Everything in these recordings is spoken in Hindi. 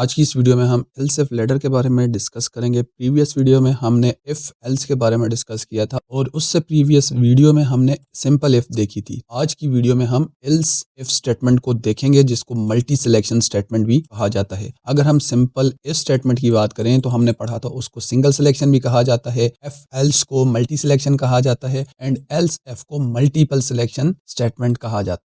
आज की इस वीडियो में हम एल्स इफ लेटर के बारे में डिस्कस करेंगे। प्रीवियस वीडियो में हमने इफ एल्स के बारे में डिस्कस किया था और उससे प्रीवियस वीडियो में हमने सिंपल इफ देखी थी। आज की वीडियो में हम एल्स इफ स्टेटमेंट को देखेंगे जिसको मल्टी सिलेक्शन स्टेटमेंट भी कहा जाता है। अगर हम सिंपल इफ स्टेटमेंट की बात करें तो हमने पढ़ा था उसको सिंगल सिलेक्शन भी कहा जाता है, इफ एल्स को मल्टी सिलेक्शन कहा जाता है एंड एल्स इफ को मल्टीपल सिलेक्शन स्टेटमेंट कहा जाता है।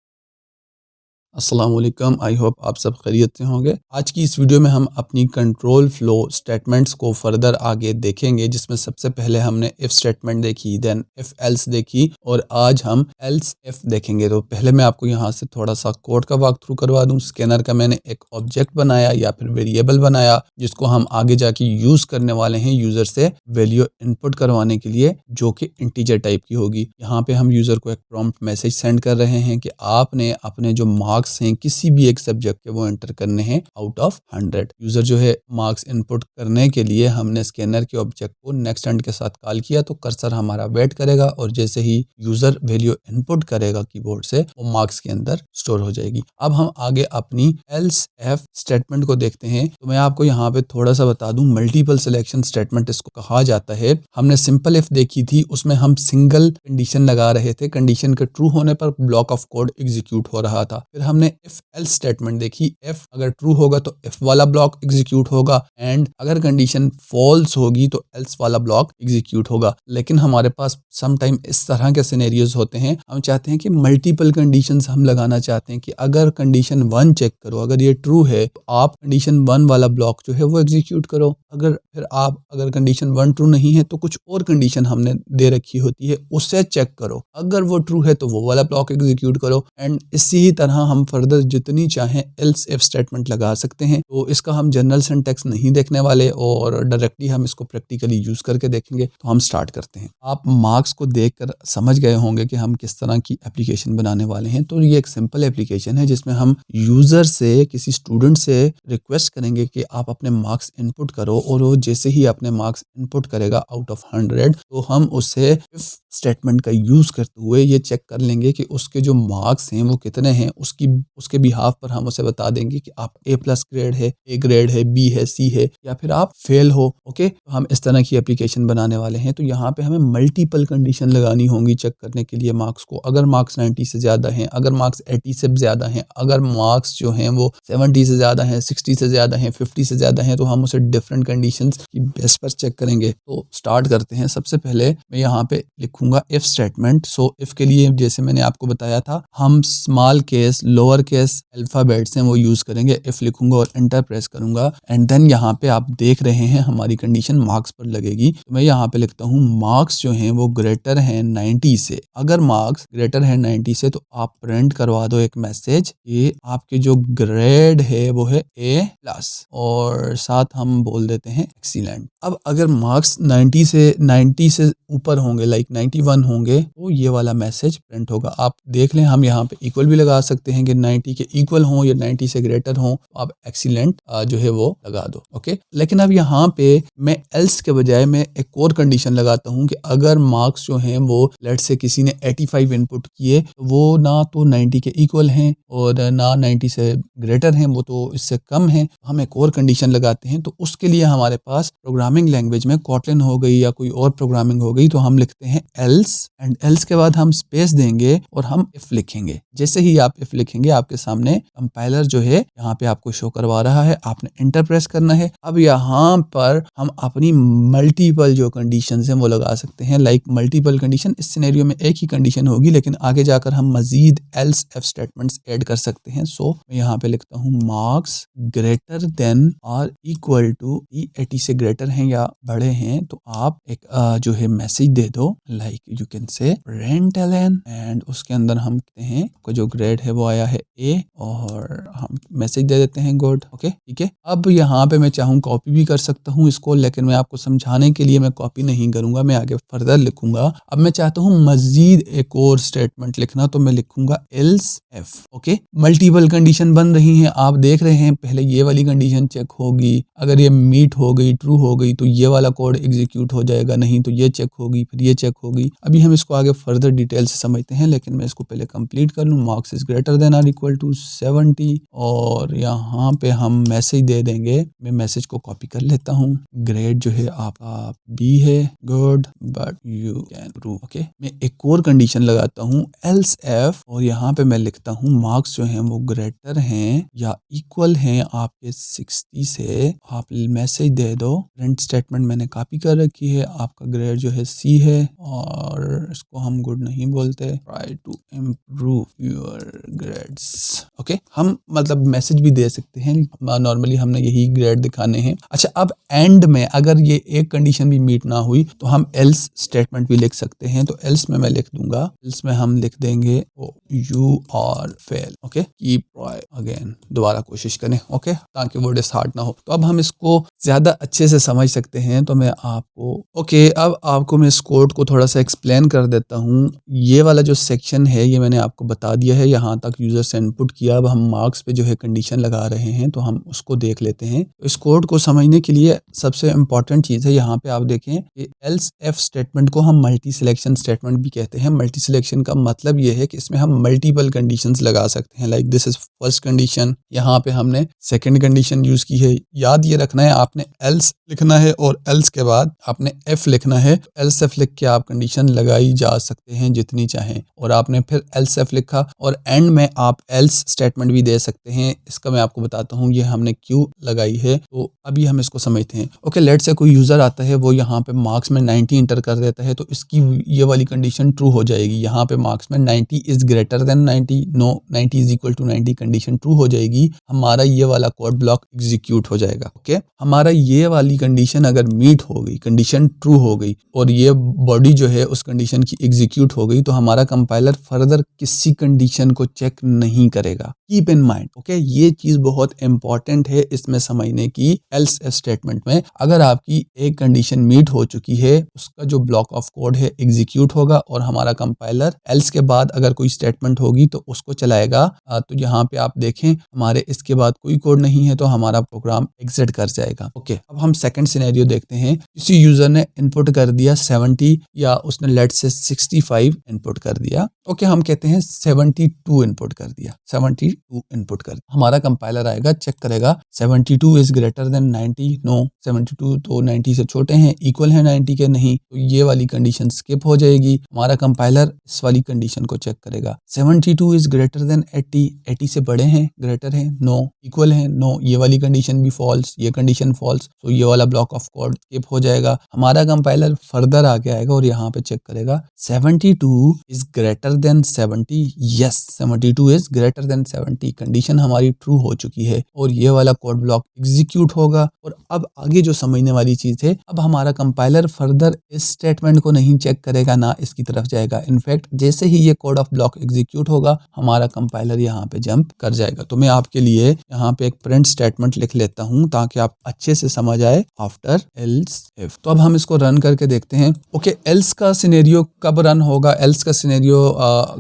अस्सलाम वालेकुम, आई होप आप सब खैरियत से होंगे। आज की इस वीडियो में हम अपनी कंट्रोल फ्लो स्टेटमेंट्स को फर्दर आगे देखेंगे, जिसमें सबसे पहले हमने इफ स्टेटमेंट देखी, देन इफ एल्स देखी और आज हम एल्स इफ देखेंगे। तो पहले मैं आपको यहाँ से थोड़ा सा कोड का वॉक थ्रू करवा दूँ। स्कैनर का मैंने एक ऑब्जेक्ट बनाया या फिर वेरिएबल बनाया जिसको हम आगे जाके यूज़ करने वाले हैं यूज़र से वैल्यू इनपुट करवाने के लिए, जो कि इंटीजर टाइप की होगी। यहाँ पे हम यूज़र को एक प्रॉम्प्ट मैसेज सेंड कर रहे हैं कि आपने अपने जो मार्क्स हैं किसी भी एक सब्जेक्ट के वो एंटर करने हैं आउट ऑफ 100। यूजर जो है मार्क्स इनपुट करने के लिए हमने स्कैनर के ऑब्जेक्ट को नेक्स्ट एंड के साथ कॉल किया, तो कर्सर हमारा वेट करेगा और जैसे ही यूजर वैल्यू इनपुट करेगा कीबोर्ड से वो मार्क्स के अंदर स्टोर हो जाएगी। अब हम आगे अपनी एल्स इफ स्टेटमेंट को देखते हैं। तो मैं आपको यहाँ पे थोड़ा सा बता दूं, मल्टीपल सिलेक्शन स्टेटमेंट इसको कहा जाता है। हमने सिंपल इफ देखी थी, उसमें हम सिंगल कंडीशन लगा रहे थे, कंडीशन के ट्रू होने पर ब्लॉक ऑफ कोड एग्जीक्यूट हो रहा था। फिर हमने इफ एल्स स्टेटमेंट देखी, इफ अगर ट्रू होगा तो इफ वाला ब्लॉक एग्जीक्यूट होगा एंड अगर कंडीशन फॉल्स होगी तो एल्स वाला ब्लॉक एग्जीक्यूट होगा। लेकिन हमारे पास सम टाइम इस तरह के सिनेरियोज होते हैं, हम चाहते हैं कि मल्टीपल कंडीशंस हम लगाना चाहते हैं कि अगर कंडीशन 1 चेक करो, अगर ये ट्रू है तो आप कंडीशन 1 वाला ब्लॉक जो है वो एग्जीक्यूट करो। अगर कंडीशन 1 ट्रू नहीं है तो कुछ और कंडीशन हमने दे रखी होती है, उससे चेक करो। अगर वो ट्रू है तो वो वाला ब्लॉक एग्जीक्यूट करो एंड इसी तरह हम फर्दर जितनी चाहें एल्स इफ स्टेटमेंट लगा सकते हैं। तो इसका हम जनरल सिंटैक्स नहीं देखने वाले और डायरेक्टली हम इसको प्रैक्टिकली यूज करके देखेंगे। तो हम स्टार्ट करते हैं। आप मार्क्स को देखकर समझ गए होंगे कि हम किस तरह की एप्लीकेशन बनाने वाले हैं। तो ये एक सिंपल एप्लीकेशन है जिसमें हम यूजर से, किसी स्टूडेंट से रिक्वेस्ट करेंगे कि आप अपने मार्क्स इनपुट करो और वो जैसे ही अपने मार्क्स इनपुट करेगा आउट ऑफ 100 तो हम उसे इफ स्टेटमेंट का यूज करते हुए ये चेक कर लेंगे कि उसके जो मार्क्स हैं वो कितने हैं। उसके बिहाफ पर हम उसे बता देंगे कि आप A+ ग्रेड है, A ग्रेड है, B है, C है या फिर आप फेल हो। ओके, तो हम इस तरह की एप्लीकेशन बनाने वाले हैं। तो यहाँ पे हमें मल्टीपल कंडीशन लगानी होंगी चेक करने के लिए मार्क्स को। अगर मार्क्स 90 से ज़्यादा हैं, अगर मार्क्स 80 से ज़्यादा हैं, अगर मार्क्स जो हैं वो 70 से ज़्यादा हैं, 60 से ज़्यादा हैं, 50 से ज़्यादा हैं, तो हम उसे डिफरेंट कंडीशंस की बेस पर चेक करेंगे। तो स्टार्ट करते हैं। सबसे पहले मैं यहाँ पे लिखूंगा इफ स्टेटमेंट। सो इफ के लिए जैसे मैंने आपको बताया था, हम small case, lower case alphabets हैं वो यूज करेंगे। इफ लिखूंगा और एंटर प्रेस करूंगा एंड देन यहाँ पे आप देख रहे हैं हमारी कंडीशन मार्क्स पर लगेगी। तो मैं यहाँ पे लिखता हूँ मार्क्स जो हैं वो ग्रेटर हैं 90 से। अगर मार्क्स ग्रेटर है 90 से तो आप प्रिंट करवा दो एक मैसेज कि आपके जो ग्रेड है वो है A+ और साथ हम बोल देते हैं एक्सीलेंट। अब अगर मार्क्स 90 से ऊपर होंगे, लाइक 91 होंगे, तो ये वाला मैसेज प्रिंट होगा। आप देख लें, हम यहाँ पे इक्वल भी लगा सकते हैं कि 90 के इक्वल हो या 90 से ग्रेटर हो, तो आप एक्सीलेंट जो है वो लगा दो। ओके, लेकिन अब यहाँ पे मैं एल्स के बजाय मैं एक और कंडीशन लगाता हूँ कि अगर मार्क्स जो हैं वो लेट्स से किसी ने 85 इनपुट किए, तो वो ना तो 90 के इक्वल हैं और ना 90 से ग्रेटर हैं, वो तो इससे कम हैं। हम एक और कंडीशन लगाते हैं। तो उसके लिए हमारे पास प्रोग्रामिंग लैंग्वेज में कॉटलिन हो गई या कोई और प्रोग्रामिंग हो गई, तो हम लिखते हैं एल्स एंड एल्स के बाद हम स्पेस देंगे और हम इफ लिखेंगे। जैसे ही आप इफ लिखेंगे आपके सामने कंपाइलर जो है यहाँ पे आपको शो करवा रहा है, आपने एंटर प्रेस करना है। अब यहाँ पर हम अपनी मल्टीपल जो कंडीशंस हैं वो लगा सकते हैं। लाइक मल्टीपल कंडीशन, इस सिनेरियो में एक ही कंडीशन होगी लेकिन आगे जाकर हम मजीद एल्स इफ स्टेटमेंट्स ऐड कर सकते हैं। सो मैं यहाँ पे लिखता हूँ मार्क्स ग्रेटर देन और इक्वल टू, 80 से ग्रेटर हैं या बड़े हैं तो आप एक जो है मैसेज दे दो, like you can say println and उसके अंदर हम कहते हैं आपका जो ग्रेड है वो आया है A और हम मैसेज दे देते हैं गुड। ओके, ठीक है। अब यहाँ पे मैं चाहूँ कॉपी भी कर सकता हूँ इसको, लेकिन मैं आपको समझाने के लिए मैं कॉपी नहीं करूंगा, मैं आगे फर्दर लिखूंगा। अब मैं चाहता हूँ मजीद एक और स्टेटमेंट लिखना, तो मैं लिखूंगा else if. Okay, multiple condition बन रही हैं, आप देख रहे हैं। पहले ये वाली कंडीशन चेक होगी, अगर ये मीट हो गई, ट्रू हो गई, तो ये वाला कोड एग्जीक्यूट हो जाएगा, नहीं तो ये चेक होगी, फिर ये चेक होगी। अभी हम इसको आगे फर्दर डिटेल से समझते हैं, लेकिन मैं इसको पहले कंप्लीट कर लूँ। Marks is greater than than or equal to 70 और यहाँ पे हम मैसेज दे देंगे। मैं मैसेज को कॉपी कर लेता हूँ। ग्रेड जो है आपका बी है, good but you can prove. Okay, मैं एक और कंडीशन लगाता हूँ एल्स एफ और यहाँ पे मैं लिखता हूँ मार्क्स जो हैं वो ग्रेटर हैं या इक्वल हैं आपके 60 से। आप मैसेज दे दो। प्रिंट स्टेटमेंट मैंने कॉपी कर रखी है। आपका ग्रेड जो है सी है और इसको हम गुड नहीं बोलते। Try to improve your grades. Okay, हम मतलब मैसेज भी दे सकते हैं। नॉर्मली हमने यही ग्रेड दिखाने हैं। अच्छा, अब एंड में अगर ये एक कंडीशन भी मीट ना हुई तो हम एल्स स्टेटमेंट भी लिख सकते हैं। तो एल्स में मैं लिख दूंगा, एल्स में हम लिख देंगे you are fail. Okay, keep try again, दोबारा कोशिश करें। ओके, ताकि वो डिसहार्ट ना हो। तो अब हम इसको ज्यादा अच्छे से समझ सकते हैं। तो मैं आपको अब आपको मैं इस कोड को थोड़ा सा एक्सप्लेन कर देता हूँ। ये वाला जो सेक्शन है ये मैंने आपको बता दिया है। यहाँ तक यूजर से इनपुट किया। अब हम मार्क्स पे जो है कंडीशन लगा रहे हैं तो हम उसको देख लेते हैं। इस कोड को समझने के लिए सबसे इम्पॉर्टेंट चीज़ है, यहाँ पे आप देखें कि एल्स एफ स्टेटमेंट को हम मल्टी सिलेक्शन स्टेटमेंट भी कहते हैं। मल्टी सिलेक्शन का मतलब ये है कि इसमें हम मल्टीपल कंडीशंस लगा सकते हैं। Like this is first condition, यहाँ पे हमने सेकंड कंडीशन यूज की है। याद ये रखना है, आपने एल्स लिखना है और एल्स के बाद आपने एफ लिखना है। एल्स एफ लिख के आप कंडीशन लगाई जा सकते हैं जितनी चाहें। और आपने फिर एल्स एफ लिखा और एंड में आप एल्स स्टेटमेंट भी दे सकते हैं। इसका मैं आपको बताता हूँ ये हमने क्यों लगाई है। तो अभी हम इसको समझते हैं। ओके, लेट से कोई यूजर आता है, वो यहाँ पे मार्क्स में 90 इंटर कर देता है तो इसकी ये वाली कंडीशन ट्रू हो जाएगी। यहाँ पे मार्क्स में 90 is greater than 90, no 90 is equal to 90 condition true हो जाएगी। हमारा ये वाला कोड ब्लॉक एग्जीक्यूट हो जाएगा। ओके, हमारा ये वाली कंडीशन अगर मीट हो गई, कंडीशन ट्रू हो गई और ये बॉडी जो है उस कंडीशन की एग्जीक्यूट हो गई तो हमारा कंपाइलर फर्दर किसी कंडीशन को चेक नहीं करेगा। Keep in mind. ओके, ये चीज बहुत इंपॉर्टेंट है इसमें समझने की। एल्स स्टेटमेंट में अगर आपकी एक कंडीशन मीट हो चुकी है, उसका जो ब्लॉक ऑफ कोड है एग्जीक्यूट होगा और हमारा कंपाइलर एल्स के बाद अगर कोई स्टेटमेंट होगी तो उसको चलाएगा। तो यहाँ पे आप देखें हमारे इसके बाद कोई कोड नहीं है तो हमारा प्रोग्राम एग्जिट कर जाएगा। ओके, अब हम सेकंड सिनेरियो देखते हैं। किसी यूजर ने इनपुट कर दिया 70 या उसने लेट से 65 इनपुट कर दिया। ओके, हम कहते हैं 72 इनपुट कर दिया, 72 इनपुट कर दिया। हमारा कंपाइलर आएगा, चेक करेगा 72 इज ग्रेटर देन 90, नो 72 तो 90 से छोटे हैं, इक्वल है 90 के, नहीं। तो ये वाली कंडीशन स्किप हो जाएगी। हमारा कंपाइलर इस वाली कंडीशन को चेक करेगा 72 इज ग्रेटर देन 80, 80 से बड़े हैं, ग्रेटर है, नो, इक्वल है, नो, ये वाली कंडीशन भी फॉल्स, ये कंडीशन फॉल्स। तो ये वाला ब्लॉक ऑफ कोड स्किप हो जाएगा। हमारा कंपाइलर फर्दर आगे आएगा और यहाँ पे चेक करेगा 72 is greater than 70, yes 72 is greater than 70, condition हमारी ट्रू हो चुकी है और ये वाला कोड ब्लॉक एग्जीक्यूट होगा। और अब आगे जो समझने वाली चीज है, अब हमारा कंपाइलर फर्दर इस स्टेटमेंट को नहीं चेक करेगा, ना इसकी तरफ जाएगा। इनफैक्ट जैसे ही ये कोड ऑफ ब्लॉक एग्जीक्यूट होगा हमारा कंपाइलर यहाँ पे जंप कर जाएगा। तो मैं आपके लिए यहाँ पे एक प्रिंट स्टेटमेंट लिख लेता हूँ ताकि आप अच्छे से समझ आए। आफ्टर एल्स इफ, तो अब हम इसको रन करके देखते हैं। ओके, एल्स का सिनेरियो कब रन होगा? एल्स का सिनेरियो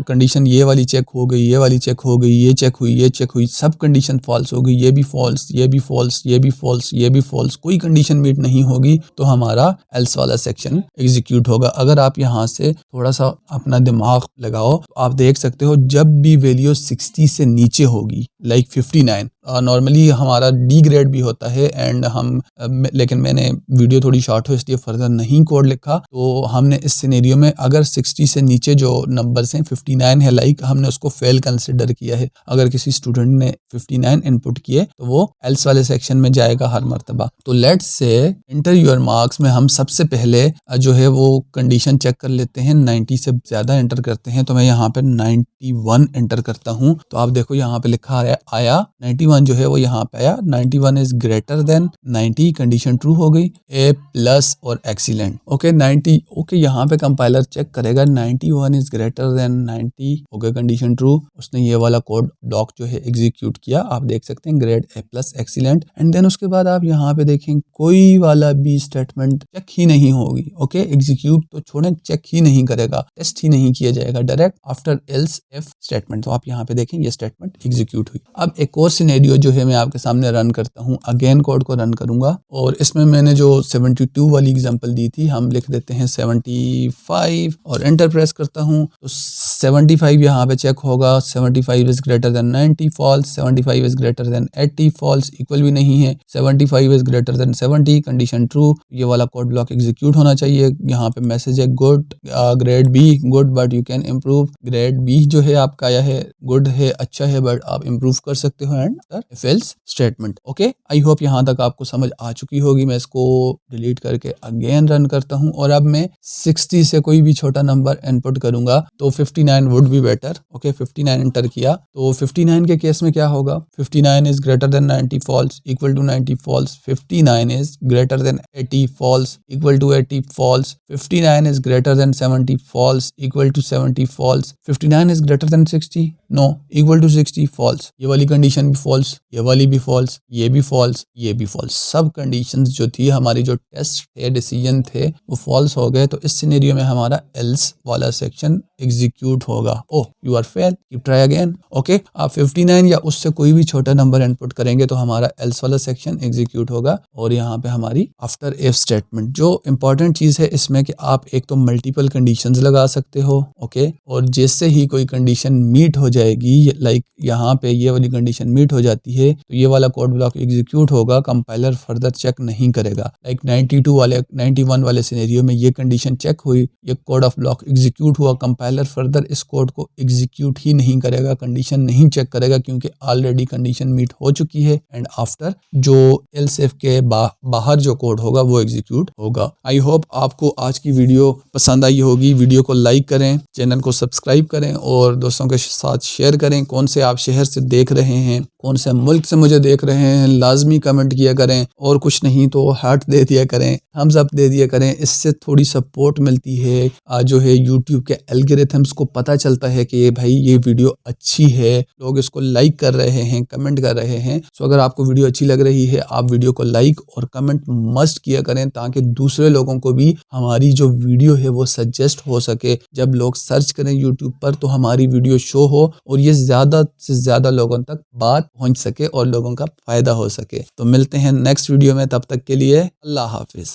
कंडीशन ये वाली चेक हो गई, ये वाली चेक हो गई, ये चेक हुई, ये चेक हुई, सब कंडीशन फॉल्स हो गई, ये भी फॉल्स, ये भी फॉल्स, ये भी फॉल्स, ये भी फॉल्स, कोई कंडीशन मीट नहीं होगी तो हमारा एल्स वाला सेक्शन एग्जीक्यूट होगा। अगर आप यहाँ से थोड़ा सा अपना दिमाग लगाओ तो आप देख सकते हो जब भी वैल्यू 60 से नीचे होगी, लाइक 59, नॉर्मली हमारा डी ग्रेड भी होता है एंड हम लेकिन मैंने वीडियो थोड़ी शॉर्ट हो इसलिए फर्दर नहीं कोड लिखा। तो हमने इस सिनेरियो में अगर 60 से नीचे जो नंबर्स हैं, 59 है लाइक, हमने उसको फेल कंसिडर किया है। अगर किसी स्टूडेंट ने 59 इनपुट किए तो वो एल्स वाले सेक्शन में जाएगा हर मर्तबा। तो let's say inter your marks में हम सबसे पहले जो है वो कंडीशन चेक कर लेते हैं, 90 से ज्यादा एंटर करते हैं। तो मैं यहाँ पे 91 एंटर करता हूँ। तो आप देखो यहाँ पे लिखा आया 91 जो है वो यहाँ पे आया, 91 is greater than 90, condition true हो गई, ए प्लस और एक्सीलेंट। ओके 90, ओके यहाँ पे कंपाइलर चेक करेगा 91 is greater than 90, okay condition true. उसने ये वाला कोड ब्लॉक जो है एग्जीक्यूट किया, आप देख सकते हैं grade A plus excellent. And then उसके बाद आप यहाँ पे देखें कोई वाला भी स्टेटमेंट चेक ही नहीं होगी। ओके, एग्जीक्यूट तो छोड़ें, चेक ही नहीं करेगा, टेस्ट ही नहीं किया जाएगा, direct after else if statement. तो आप यहाँ पे देखें ये स्टेटमेंट एग्जीक्यूट हुई। अब एक और सिनेरियो सिनेरियो जो है मैं आपके सामने रन करता हूँ। अगेन कोड को रन करूंगा और इसमें मैंने जो 72 वाली एग्जांपल दी थी हम लिख देते हैं 75 और एंटर प्रेस करता हूँ तो 75 यहाँ पे चेक होगा। 75 is greater than 90 false, 75 is greater than 80 false, equal भी नहीं है। 75 is greater than 70 condition true, ये वाला कोड ब्लॉक एग्जीक्यूट होना चाहिए। यहाँ पे मैसेज है good, grade B good but you can improve. Grade B जो है आपका यह है गुड है, अच्छा है बट आप इम्प्रूव कर सकते हो। And if else statement. Okay, I hope यहाँ तक आपको समझ आ चुकी होगी। मैं इसको डिलीट करके अगेन रन करता हूँ और अब मैं 60 से कोई भी छोटा नंबर इनपुट करूंगा तो 59 would be better. Okay, 59 enter किया तो 59 के केस में क्या होगा? 59 is greater than 90 false, equal to 90 false. 59 is greater than 80 false, equal to 80 false. 59 is greater than 70 false, equal to 70 false. 59 is greater than 60, no, equal to 60 false. ये वाली कंडीशन भी फॉल्स, ये वाली भी फॉल्स, ये भी फॉल्स, ये भी फॉल्स। सब कंडीशंस जो थी हमारी, जो टेस्ट थे, डिसीजन थे, वो फॉल्स हो गए। तो इस सिनेरियो में हमारा एल्स वाला सेक्शन एग्जीक्यूट होगा। Oh, you are fail, keep try again. Okay, आप 59 या उससे कोई भी छोटा नंबर इनपुट करेंगे तो हमारा एल्स वाला सेक्शन एग्जीक्यूट होगा। और यहाँ पे हमारी आफ्टर इफ स्टेटमेंट, जो इंपॉर्टेंट चीज है इसमें कि आप एक तो मल्टीपल कंडीशंस लगा सकते हो। ओके, और जैसे ही कोई कंडीशन मीट हो जाएगी, लाइक यहाँ पे ये वाली कंडीशन मीट हो जाती है तो ये वाला कोड ब्लॉक एग्जीक्यूट होगा, कंपाइलर फर्दर चेक नहीं करेगा। लाइक 91 वाले सिनेरियो में ये कंडीशन चेक हुई, ये कोड ऑफ ब्लॉक एग्जीक्यूट हुआ, कंपाइलर फर्दर इस कोड को एग्जीक्यूट ही नहीं करेगा, कंडीशन नहीं चेक करेगा क्योंकि ऑलरेडी कंडीशन मीट हो चुकी है। एंड आफ्टर जो एल्स इफ के बाहर जो कोड होगा वो एग्जीक्यूट होगा। आई होप आपको आज की वीडियो पसंद आई होगी। वीडियो को लाइक करें, चैनल को सब्सक्राइब करें और दोस्तों के साथ शेयर करें। कौन से आप शहर से देख रहे हैं, कौन से मुल्क से मुझे देख रहे हैं, लाजमी कमेंट किया करें। और कुछ नहीं तो हार्ट दे दिया करें, थम्स अप दे दिया करें, इससे थोड़ी सपोर्ट मिलती है। जो है यूट्यूब के एल्गोरिथम्स को पता चलता है कि भाई ये वीडियो अच्छी है, लोग इसको लाइक कर रहे हैं, कमेंट कर रहे हैं। सो अगर आपको वीडियो अच्छी लग रही है आप वीडियो को लाइक और कमेंट मस्ट किया करें ताकि दूसरे लोगों को भी हमारी जो वीडियो है वो सजेस्ट हो सके। जब लोग सर्च करें यूट्यूब पर तो हमारी वीडियो शो हो और ये ज़्यादा से ज़्यादा लोगों तक बात पहुंच सके और लोगों का फ़ायदा हो सके। तो मिलते हैं नेक्स्ट वीडियो में, तब तक के लिए अल्लाह हाफिज़।